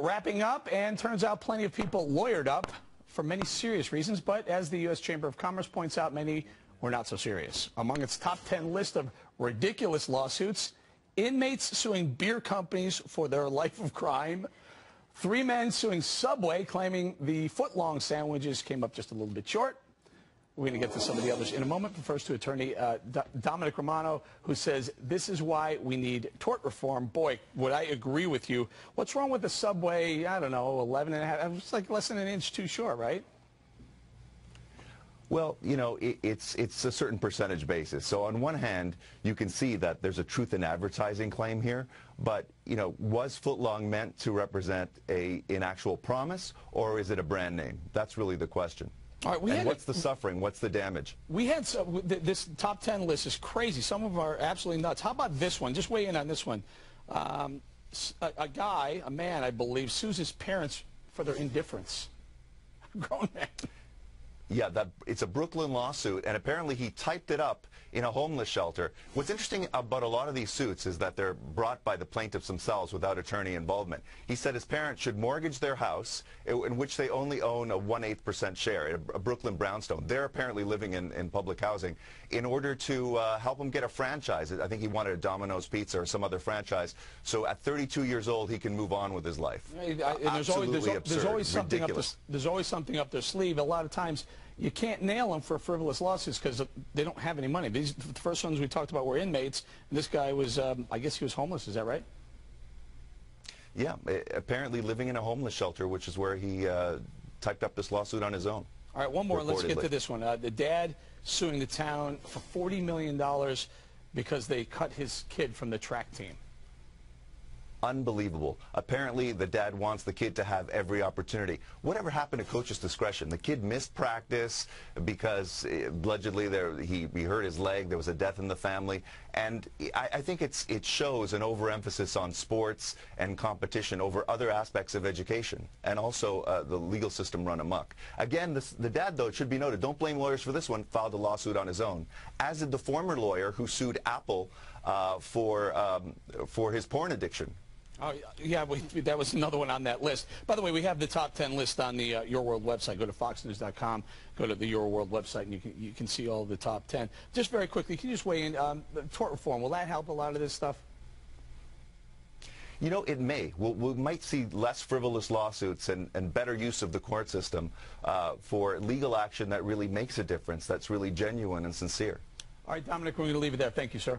wrapping up, and turns out plenty of people lawyered up for many serious reasons, but as the U.S. Chamber of Commerce points out, many were not so serious. Among its top 10 list of ridiculous lawsuits, inmates suing beer companies for their life of crime, 3 men suing Subway claiming the foot-long sandwiches came up just a little bit short. We're going to get to some of the others in a moment, but first to attorney Domenic Romano, who says this is why we need tort reform. Boy, would I agree with you. What's wrong with the Subway, I don't know, 11 and a half? It's like less than an inch too short, right? Well, you know, it's a certain percentage basis. So on one hand, you can see that there's a truth in advertising claim here. But, you know, was footlong meant to represent an actual promise, or is it a brand name? That's really the question. All right, and what's the suffering? What's the damage? We had this top 10 list is crazy. Some of them are absolutely nuts. How about this one? Just weigh in on this one. A guy, a man, I believe, sues his parents for their indifference. A grown man. Yeah, it's a Brooklyn lawsuit, and apparently he typed it up in a homeless shelter. What's interesting about a lot of these suits is that they're brought by the plaintiffs themselves without attorney involvement. He said his parents should mortgage their house, in which they only own a 1/8% share, a Brooklyn brownstone. They're apparently living in public housing in order to help him get a franchise. I think he wanted a Domino's Pizza or some other franchise, so at 32 years old he can move on with his life. There's always something up their sleeve. A lot of times you can't nail them for frivolous lawsuits because they don't have any money. The first ones we talked about were inmates. And this guy was, I guess he was homeless. Is that right? Yeah, apparently living in a homeless shelter, which is where he typed up this lawsuit on his own. All right, one more. Let's get to this one. The dad suing the town for $40 million because they cut his kid from the track team. Unbelievable. Apparently, the dad wants the kid to have every opportunity. Whatever happened to coach's discretion? The kid missed practice because allegedly he hurt his leg. There was a death in the family. And I think it shows an overemphasis on sports and competition over other aspects of education, and also the legal system run amok. Again, the dad, though, it should be noted, don't blame lawyers for this one, filed a lawsuit on his own, as did the former lawyer who sued Apple for his porn addiction. Oh, yeah, that was another one on that list. By the way, we have the top 10 list on the Your World website. Go to foxnews.com, go to the Your World website, and you can see all the top 10. Just very quickly, can you just weigh in, tort reform, will that help a lot of this stuff? You know, it may. We might see less frivolous lawsuits and better use of the court system for legal action that really makes a difference, that's really genuine and sincere. All right, Domenic, we're going to leave it there. Thank you, sir.